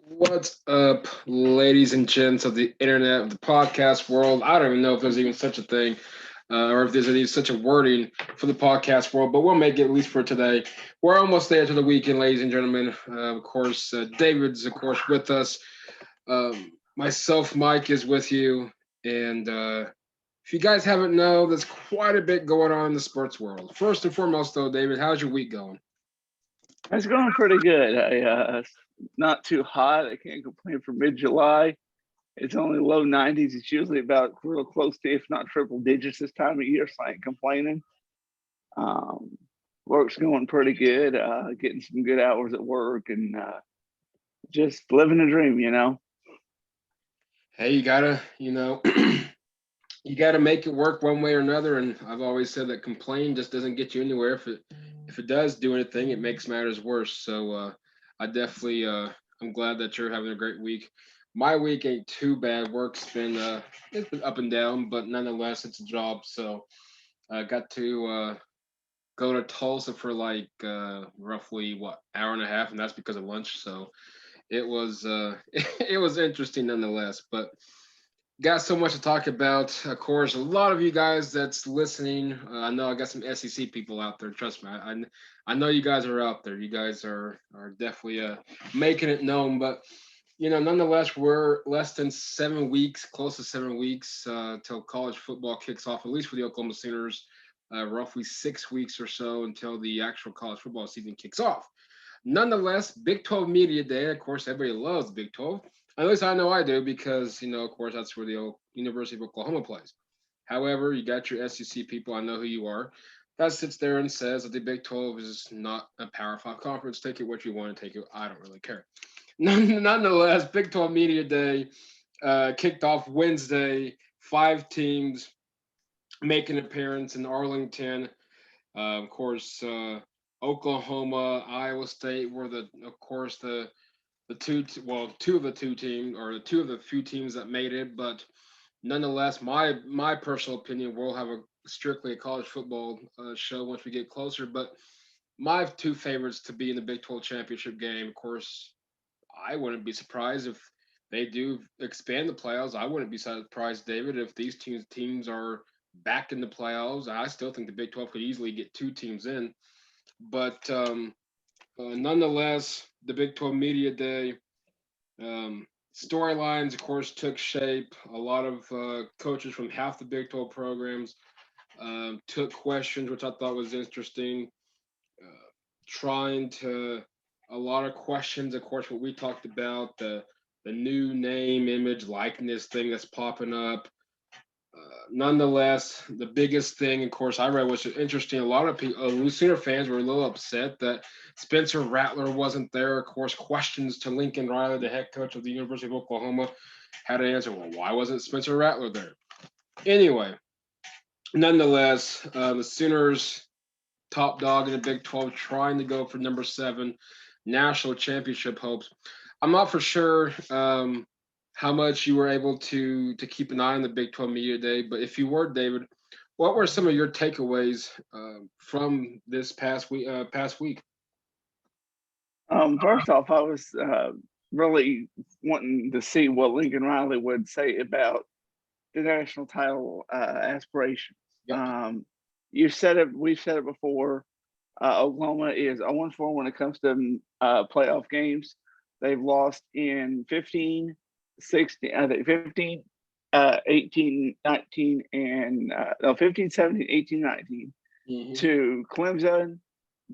What's up, ladies and gents of the internet, of the podcast world? I don't even know if there's even such a thing, or if there's even such a wording for the podcast world, but we'll make it at least for today. We're almost there to the weekend, ladies and gentlemen. Of course, David's, of course, with us. Myself, Mike, is with you. And if you guys haven't know, there's quite a bit going on in the sports world. First and foremost, though, David, how's your week going? It's going pretty good. Not too hot. I can't complain for mid-July. It's only low 90s. It's usually about real close to, if not triple digits this time of year, so I ain't complaining. Um, Work's going pretty good. Getting some good hours at work and just living a dream. Hey, you gotta, you got to make it work one way or another. And I've always said that complaining just doesn't get you anywhere. If it does do anything, it makes matters worse. So I definitely I'm glad that you're having a great week. My week ain't too bad. Work's been it's been up and down, but nonetheless, it's a job. So I got to go to Tulsa for like roughly what hour and a half, and that's because of lunch. So it was it was interesting nonetheless. But got so much to talk about. Of course, a lot of you guys that's listening. I know I got some SEC people out there. Trust me, I know you guys are out there. You guys are definitely making it known. But nonetheless, we're less than 7 weeks, close to 7 weeks till college football kicks off. At least for the Oklahoma Sooners, roughly 6 weeks or so until the actual college football season kicks off. Nonetheless, Big 12 Media Day. Of course, everybody loves Big 12. At least I know I do because, of course, that's where the University of Oklahoma plays. However, you got your SEC people. I know who you are. That sits there and says that the Big 12 is not a Power 5 conference. Take it what you want to take it. I don't really care. Nonetheless, Big 12 Media Day kicked off Wednesday. 5 teams make an appearance in Arlington. Of course, Oklahoma, Iowa State were of course, the two of the two teams or the two of the few teams that made it. But nonetheless, my personal opinion, we'll have a strictly a college football show once we get closer. But my two favorites to be in the Big 12 championship game, of course, I wouldn't be surprised if they do expand the playoffs. I wouldn't be surprised, David, if these teams are back in the playoffs. I still think the Big 12 could easily get 2 teams in. But nonetheless, the Big 12 Media Day storylines, of course, took shape. A lot of coaches from half the Big 12 programs took questions, which I thought was interesting. Trying to a lot of questions, of course, what we talked about the new name, image, likeness thing that's popping up. Nonetheless, the biggest thing, of course, I read was interesting. A lot of people, Sooner fans were a little upset that Spencer Rattler wasn't there. Of course, questions to Lincoln Riley, the head coach of the University of Oklahoma, had to answer, well, why wasn't Spencer Rattler there? Anyway, nonetheless, the Sooners, top dog in the Big 12, trying to go for number 7, national championship hopes. I'm not for sure how much you were able to keep an eye on the Big 12 Media Day, but if you were, David, what were some of your takeaways from this past week? First off, I was really wanting to see what Lincoln Riley would say about the national title aspirations. Yep. You said it. We've said it before. Oklahoma is 0-4 when it comes to playoff games. They've lost in 15, 16, I think 15, 18, 19, and no, 15, 17, 18, 19 to Clemson,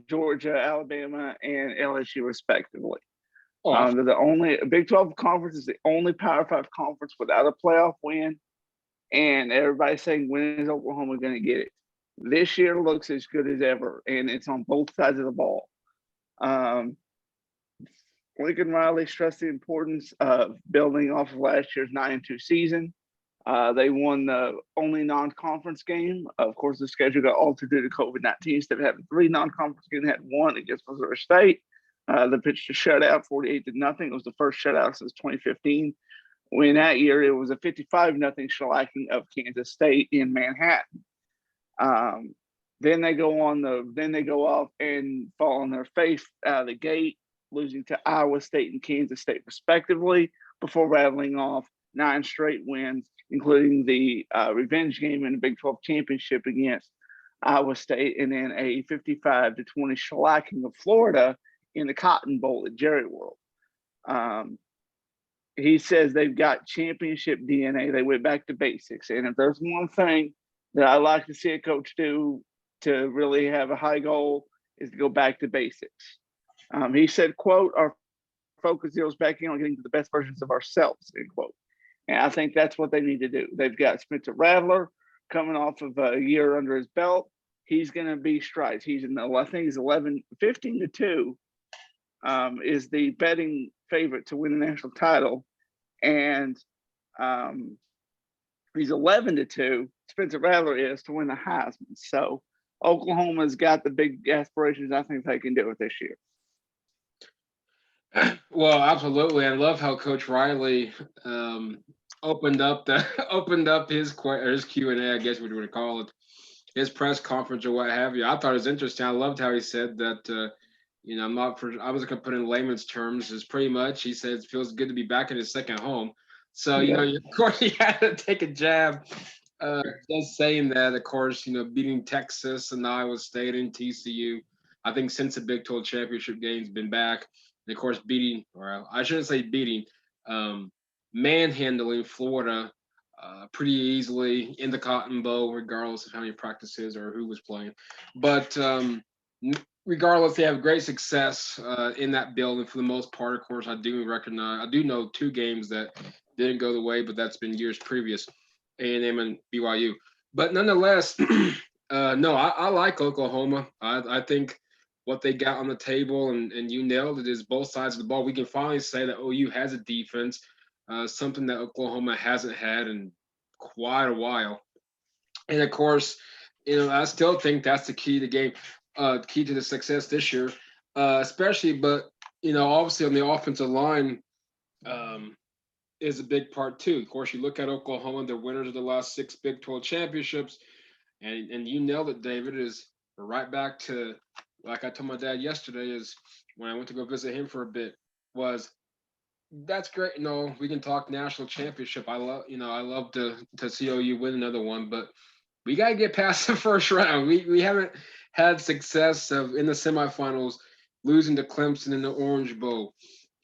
Georgia, Alabama, and LSU, respectively. Oh, They're the only Big 12 conference is the only Power 5 conference without a playoff win. And everybody's saying, when is Oklahoma going to get it? This year looks as good as ever, and it's on both sides of the ball. Lincoln Riley stressed the importance of building off of last year's 9-2 season. They won the only non-conference game. Of course, the schedule got altered due to COVID-19. Instead of having 3 non-conference games, they had 1 against Missouri State. They pitched a shutout, 48-0. It was the first shutout since 2015. When that year it was a 55-0 shellacking of Kansas State in Manhattan. Then they go off and fall on their face out of the gate losing to Iowa State and Kansas State respectively, before rattling off 9 straight wins, including the revenge game in the Big 12 championship against Iowa State, and then a 55-20 shellacking of Florida in the Cotton Bowl at Jerry World. He says they've got championship DNA. They went back to basics. And if there's one thing that I like to see a coach do to really have a high goal, is to go back to basics. He said, quote, our focus deals back in on getting to the best versions of ourselves, end quote. And I think that's what they need to do. They've got Spencer Rattler coming off of a year under his belt. He's going to be strides. He's in the, I think he's 15-2 is the betting favorite to win the national title. And he's 11-2. Spencer Rattler is to win the Heisman. So Oklahoma's got the big aspirations. I think they can do it this year. Well, absolutely. I love how Coach Riley opened up his Q&A, I guess we would call it, his press conference or what have you. I thought it was interesting. I loved how he said that. I was going to put in layman's terms. Is pretty much he said it feels good to be back in his second home. So of course he had to take a jab. Just saying that, of course, beating Texas and Iowa State and TCU. I think since the Big 12 championship game's been back. And of course, manhandling Florida pretty easily in the Cotton Bowl, regardless of how many practices or who was playing. But regardless, they have great success in that building for the most part. Of course, I do know 2 games that didn't go the way, but that's been years previous, A&M and BYU. But nonetheless, no, I like Oklahoma. I think what they got on the table, and you nailed it, is both sides of the ball. We can finally say that OU has a defense, something that Oklahoma hasn't had in quite a while. And of course, I still think that's the key to the game, key to the success this year, especially. But obviously on the offensive line is a big part too. Of course, you look at Oklahoma; they're winners of the last 6 Big 12 championships, and you nailed it, David. Is right back to, like I told my dad yesterday, is when I went to go visit him for a bit, was that's great. We can talk national championship. I love to see OU win another one, but we got to get past the first round. We haven't had success in the semifinals, losing to Clemson in the Orange Bowl,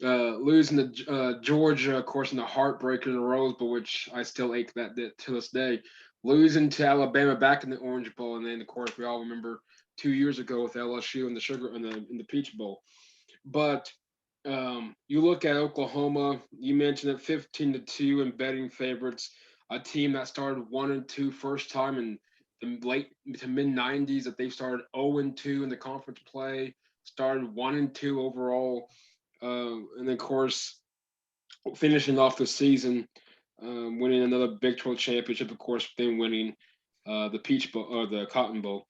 losing to Georgia, of course, in the heartbreaker in the Rose Bowl, which I still ache that to this day, losing to Alabama back in the Orange Bowl, and then of course we all remember 2 years ago with LSU in the Peach Bowl. But you look at Oklahoma, you mentioned it, 15-2 in betting favorites, a team that started 1-2 first time in the late to mid 90s, that they've started 0-2 in the conference play, started 1-2 overall, and of course finishing off the season, winning another Big 12 championship, of course, then winning the Peach Bowl or the Cotton Bowl.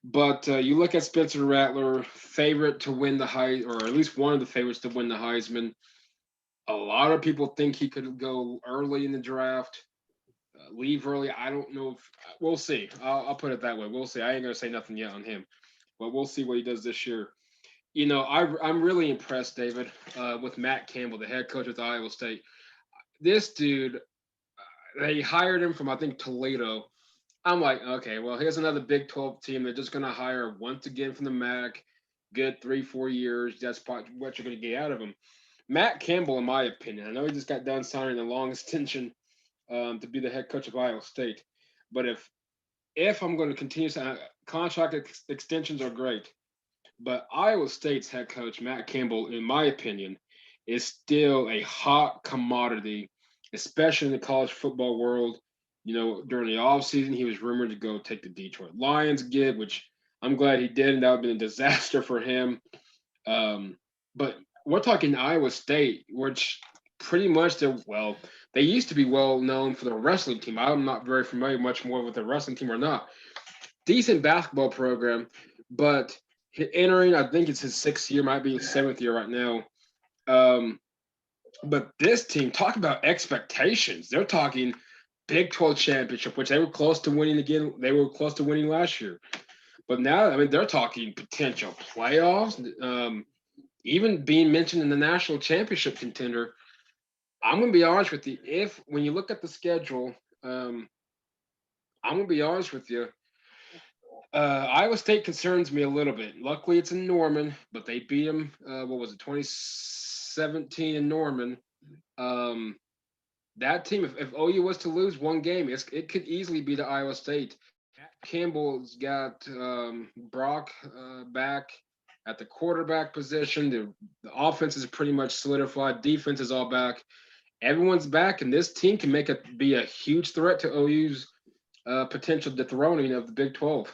But you look at Spencer Rattler, favorite to win the Heisman, or at least one of the favorites to win the Heisman. A lot of people think he could go early in the draft, leave early. I don't know if we'll see. I'll put it that way. We'll see. I ain't gonna say nothing yet on him, but we'll see what he does this year. I'm really impressed, David, with Matt Campbell, the head coach at Iowa State. This dude, they hired him from, I think, Toledo. I'm like, okay, well, here's another Big 12 team. They're just going to hire once again from the MAC, good 3-4 years. That's probably what you're going to get out of him. Matt Campbell, in my opinion, I know he just got done signing a long extension to be the head coach of Iowa State. But if I'm going to continue, contract extensions are great. But Iowa State's head coach, Matt Campbell, in my opinion, is still a hot commodity, especially in the college football world. During the offseason, he was rumored to go take the Detroit Lions gig, which I'm glad he did, and that would have been a disaster for him. But we're talking Iowa State, which pretty much they used to be well known for the wrestling team. I'm not very familiar much more with the wrestling team or not. Decent basketball program, but entering, I think it's his 6th year, might be his 7th year right now. But this team, talk about expectations. They're talking Big 12 championship, which they were close to winning again. They were close to winning last year. But now, they're talking potential playoffs. even being mentioned in the national championship contender. I'm gonna be honest with you. If when you look at the schedule, um, I'm gonna be honest with you. Iowa State concerns me a little bit. Luckily, it's in Norman, but they beat them. What was it, 2017 in Norman? Um, that team, if OU was to lose one game, it could easily be to Iowa State. Matt Campbell's got Brock back at the quarterback position. The offense is pretty much solidified. Defense is all back. Everyone's back, and this team can make it be a huge threat to OU's potential dethroning of the Big 12.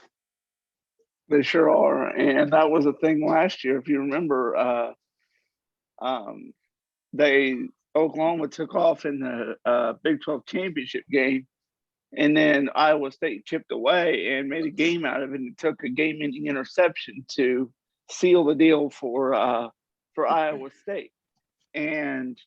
They sure are, and that was a thing last year. If you remember, um, they Oklahoma took off in the Big 12 championship game, and then Iowa State chipped away and made a game out of it. And took a game-ending interception to seal the deal for Iowa State. And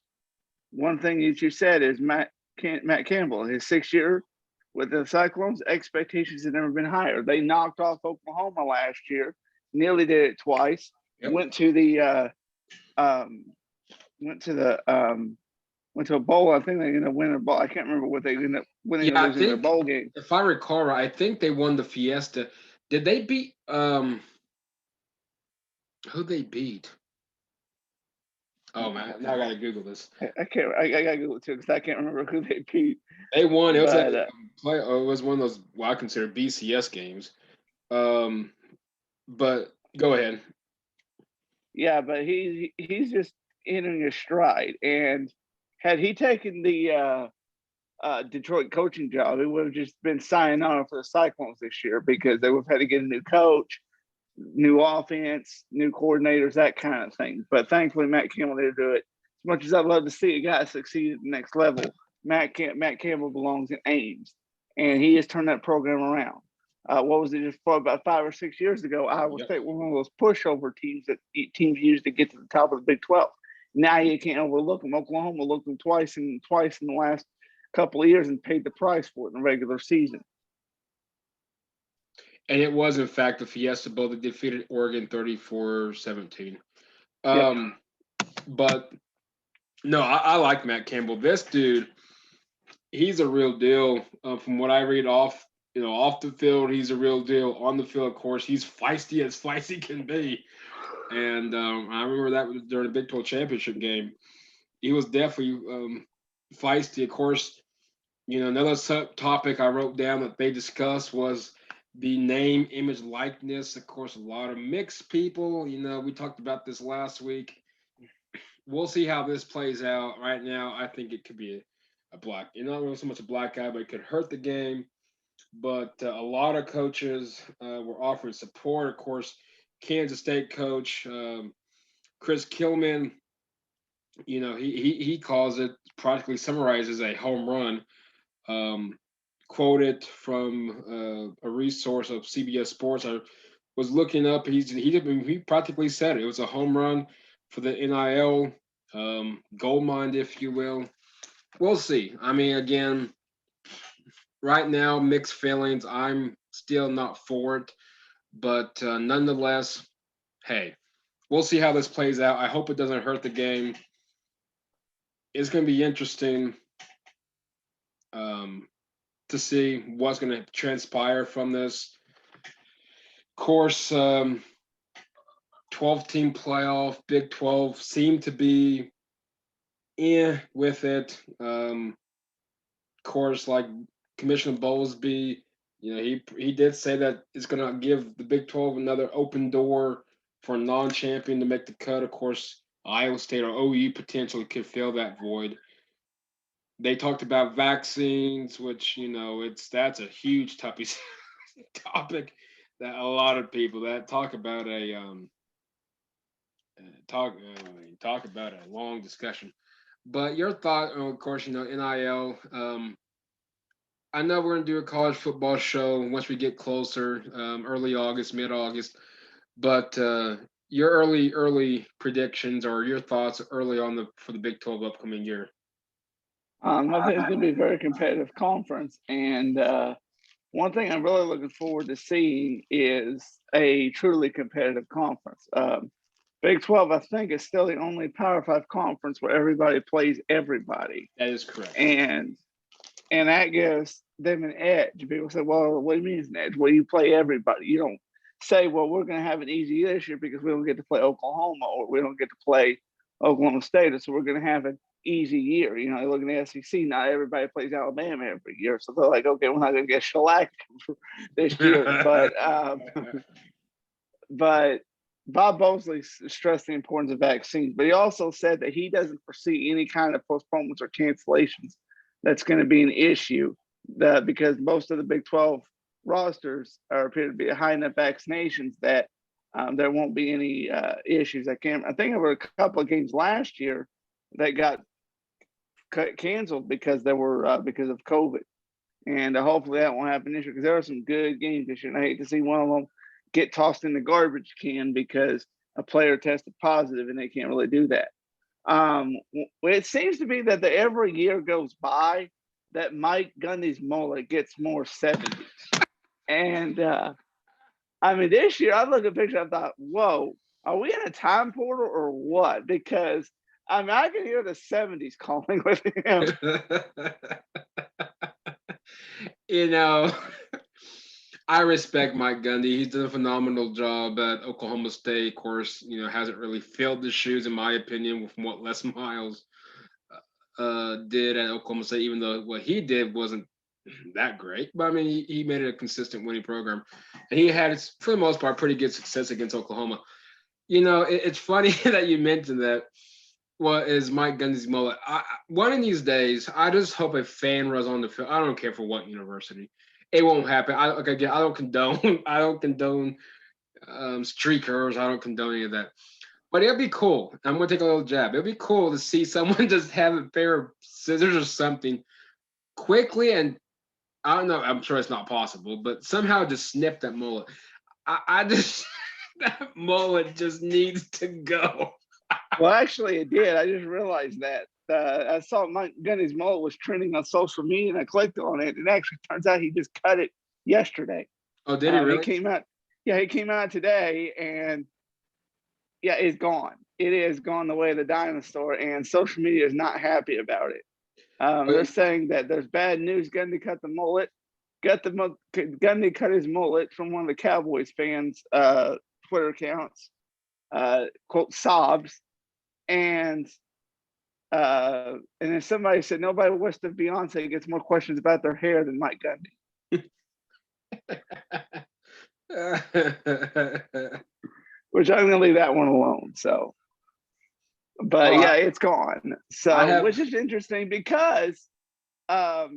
one thing that you said is Matt Campbell, his 6 year with the Cyclones, expectations had never been higher. They knocked off Oklahoma last year, nearly did it twice. Yep. Went to the um, went to the went to a bowl. I think they ended up winning a bowl. I can't remember what they ended up winning or Yeah, I losing their think bowl game. if I recall right, I think they won the Fiesta. Did they beat who they beat? Oh man, now I gotta Google this. I can't. I gotta Google it too because I can't remember who they beat. They won. It was a But play. It was one of those what I consider BCS games. Um, but go ahead. yeah, but he's just entering his stride. And had he taken the Detroit coaching job, it would have just been signing on for the Cyclones this year because they would have had to get a new coach, new offense, new coordinators, that kind of thing. But thankfully, Matt Campbell did do it. As much as I'd love to see a guy succeed at the next level, Matt Campbell belongs in Ames, and he has turned that program around. What was it, just for about 5 or 6 years ago? Iowa Yep. State was one of those pushover teams that teams used to get to the top of the Big 12. Now you can't overlook them. Oklahoma looked them twice in the last couple of years and paid the price for it in the regular season. And it was in fact the Fiesta Bowl that defeated Oregon 34-17. Yep. But no, I like Matt Campbell. This dude, he's a real deal. From what I read off the field, he's a real deal. On the field, of course, he's feisty as feisty can be. And I remember that was during the Big 12 championship game. He was definitely feisty. Of course, another topic I wrote down that they discussed was the name, image, likeness. Of course, a lot of mixed people. We talked about this last week. We'll see how this plays out. Right now, I think it could be a black, not really so much a black guy, but it could hurt the game. But a lot of coaches were offering support. Of course, Kansas State coach Chris Kilman, he calls it, practically summarizes a home run. Quoted from a resource of CBS Sports. I was looking up. He practically said it. It was a home run for the NIL gold mine, if you will. We'll see. I mean, again, right now, mixed feelings. I'm still not for it, but nonetheless, hey, we'll see how this plays out. I hope it doesn't hurt the game. It's going to be interesting to see what's going to transpire from this. Of course, 12-team playoff, Big 12 seemed to be with it. Of course, like Commissioner Bowlesby, he did say that it's going to give the Big 12 another open door for a non-champion to make the cut. Of course, Iowa State or OU potentially could fill that void. They talked about vaccines, which that's a huge topic that a lot of people that talk about talk about a long discussion. But your thought, of course, NIL. I know we're gonna do a college football show once we get closer, early August, mid August. But your early predictions or your thoughts early on for the Big 12 upcoming year. I think it's going to be a very competitive conference. And one thing I'm really looking forward to seeing is a truly competitive conference. Big 12, I think, is still the only Power Five conference where everybody plays everybody, That is correct. and that gives them an edge. People say, "Well, what do you mean it's an edge? Well, you play everybody. You don't say, well, we're going to have an easy year this year because we don't get to play Oklahoma or we don't get to play Oklahoma State, so we're going to have an easy year." You know, you look at the SEC, not everybody plays Alabama every year, so they're like, okay, we're not going to get shellacked this year. But Bob Bosley stressed the importance of vaccines, but he also said that he doesn't foresee any kind of postponements or cancellations that's going to be an issue, because most of the Big 12 rosters appear to be high enough vaccinations that there won't be any issues. I think there were a couple of games last year that got canceled because because of COVID, and hopefully that won't happen this year because there are some good games this year. And I hate to see one of them get tossed in the garbage can because a player tested positive, and they can't really do that. It seems to be that every year goes by that Mike Gundy's mullet gets more 70s. And I mean, this year I looked at a picture, I thought, whoa, are we in a time portal or what? Because I mean, I can hear the 70s calling with him. You know, I respect Mike Gundy. He's done a phenomenal job at Oklahoma State. Of course, hasn't really filled the shoes, in my opinion, from what Les Miles did at Oklahoma State, even though what he did wasn't that great. But I mean, he made it a consistent winning program. And he had, for the most part, pretty good success against Oklahoma. It's funny that you mentioned that. What is Mike Gundy's mullet? One of these days, I just hope a fan runs on the field. I don't care for what university. It won't happen. I don't condone. I don't condone streakers. I don't condone any of that. But it'll be cool. I'm gonna take a little jab. It'll be cool to see someone just have a pair of scissors or something quickly, and I don't know. I'm sure it's not possible, but somehow just snip that mullet. I just that mullet just needs to go. Well, actually, it did. I just realized that. I saw Mike Gundy's mullet was trending on social media, and I clicked on it. And it actually turns out he just cut it yesterday. Oh, did he really? It came out. Yeah, it came out today, and yeah, it's gone. It is gone the way of the dinosaur, and social media is not happy about it. They're saying that there's bad news. Gundy cut the mullet. Gundy cut his mullet from one of the Cowboys fans' Twitter accounts. Quote sobs, and then somebody said nobody wished that Beyonce gets more questions about their hair than Mike Gundy. Which I'm gonna leave that one alone. So, but yeah, it's gone. So, which is interesting because there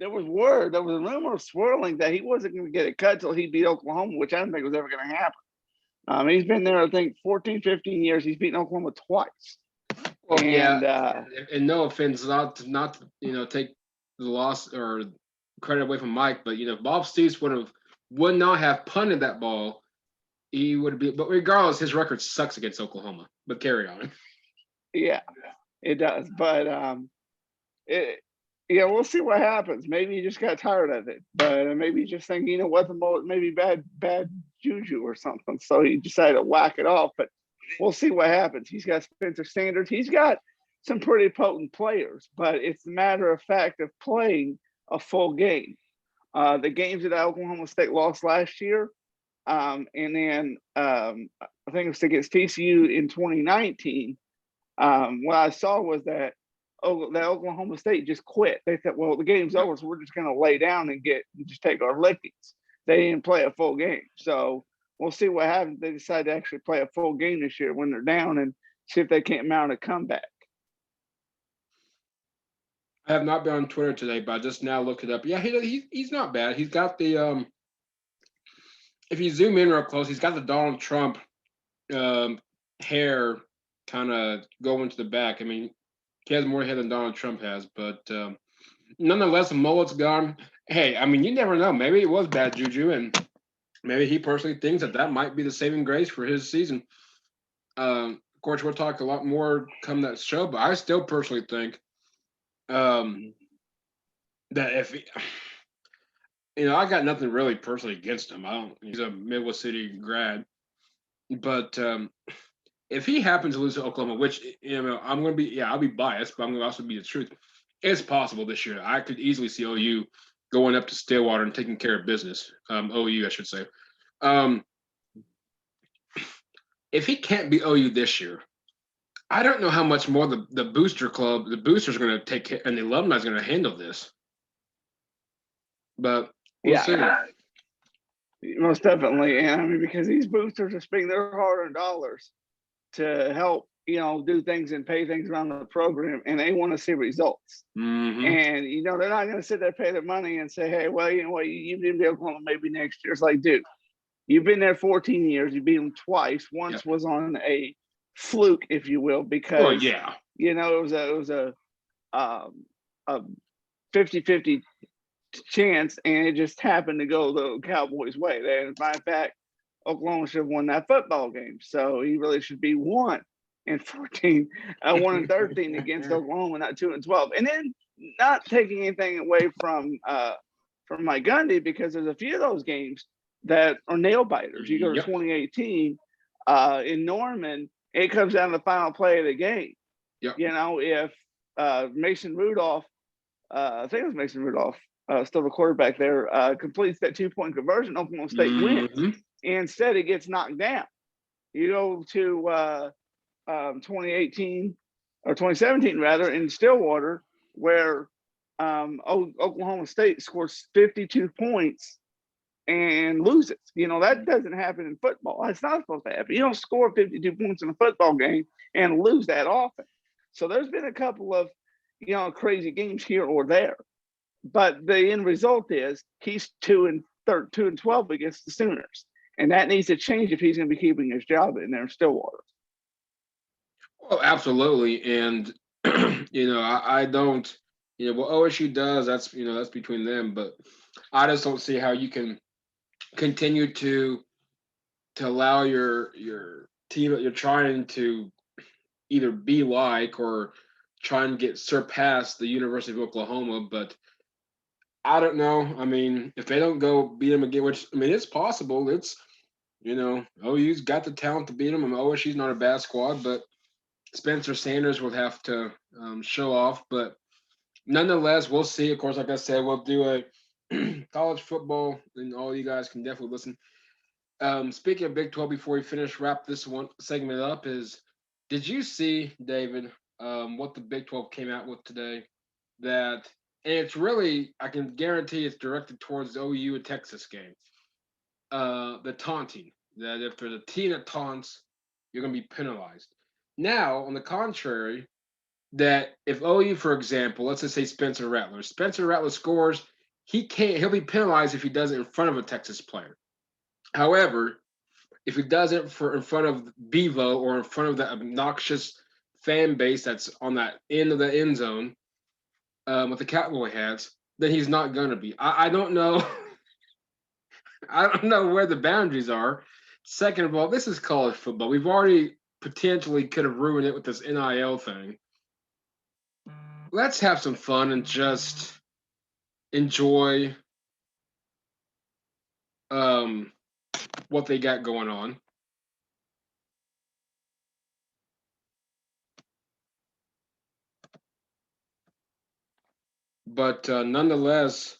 was a rumor swirling that he wasn't going to get it cut till he beat Oklahoma, which I don't think was ever going to happen. He's been there, I think, 14, 15 years. He's beaten Oklahoma twice. Well, and no offense, not to take the loss or credit away from Mike, but Bob Stoops would not have punted that ball. He would be, but regardless, his record sucks against Oklahoma. But carry on. Yeah, it does. But we'll see what happens. Maybe he just got tired of it, but maybe he's just thinking, what, the mullet maybe bad juju or something. So he decided to whack it off. But we'll see what happens. He's got Spencer Sanders. He's got some pretty potent players, but it's a matter of fact of playing a full game. The games that Oklahoma State lost last year, and then I think it was against TCU in 2019. What I saw was that Oklahoma State just quit. They thought, well, the game's over, so we're just going to lay down and just take our lickings. They didn't play a full game. So we'll see what happens. They decide to actually play a full game this year when they're down and see if they can't mount a comeback. I have not been on Twitter today, but I just now looked it up. Yeah, he's not bad. He's got the if you zoom in real close, he's got the Donald Trump hair kind of going to the back. I mean, he has more hair than Donald Trump has, but nonetheless, the mullet's gone. Hey, I mean, you never know. Maybe it was bad juju, and maybe he personally thinks that might be the saving grace for his season. Of course, we'll talk a lot more come that show, but I still personally think that if I got nothing really personally against him. He's a Midwest City grad. But if he happens to lose to Oklahoma, which I'm going to be, yeah, I'll be biased, but I'm going to also be the truth. It's possible this year. I could easily see OU going up to Stillwater and taking care of business. OU, I should say. Um, if he can't be OU this year, I don't know how much more the booster club, the boosters are going to take and the alumni is going to handle this. But we'll Yeah, see. most definitely. And I mean, because these boosters are spending their hard-earned dollars to help, do things and pay things around the program, and they want to see results. Mm-hmm. And they're not going to sit there, pay their money, and say, "Hey, well, you know what? You've been to Oklahoma maybe next year." It's like, dude, you've been there 14 years. You beat them twice. Once Yep. was on a fluke, if you will, Oh because yeah. it was a 50-50 chance, and it just happened to go the Cowboys' way. As a matter of fact, Oklahoma should have won that football game. So he really should be 1-14, 1-13 against Oklahoma, not 2-12. And then not taking anything away from Mike Gundy, because there's a few of those games that are nail biters. You go to Yep. 2018 in Norman, it comes down to the final play of the game. Yep. If Mason Rudolph, I think it was Mason Rudolph, still the quarterback there, completes that 2-point conversion, Oklahoma State wins. Mm-hmm. Instead, it gets knocked down. You go to 2018 or 2017 rather in Stillwater, where Oklahoma State scores 52 points and loses. That doesn't happen in football. That's not supposed to happen. You don't score 52 points in a football game and lose that often. So there's been a couple of crazy games here or there, but the end result is he's 2-12 against the Sooners, and that needs to change if he's going to be keeping his job in there in Stillwater. Oh, absolutely. And I don't. What OSU does, that's between them. But I just don't see how you can continue to allow your team that you're trying to either be like or try and get surpassed the University of Oklahoma. But I don't know. I mean, if they don't go beat them again, which I mean, it's possible. It's OU's got the talent to beat them. I mean, OSU's not a bad squad, but Spencer Sanders will have to show off. But nonetheless, we'll see. Of course, like I said, we'll do a college football, and all you guys can definitely listen. Speaking of Big 12, before we finish, wrap this one segment up, did you see, David, what the Big 12 came out with today? And it's really, I can guarantee it's directed towards the OU and Texas game. The taunting, that if there's a team that taunts, you're going to be penalized. Now, on the contrary, that if OU, for example, let's just say Spencer Rattler scores, he'll be penalized if he does it in front of a Texas player. However, if he does it in front of Bevo or in front of the obnoxious fan base that's on that end of the end zone with the cowboy hats, then he's not going to be. I don't know. I don't know where the boundaries are. Second of all, this is college football. We've already potentially could have ruined it with this NIL thing. Let's have some fun and just enjoy um, what they got going on. But nonetheless,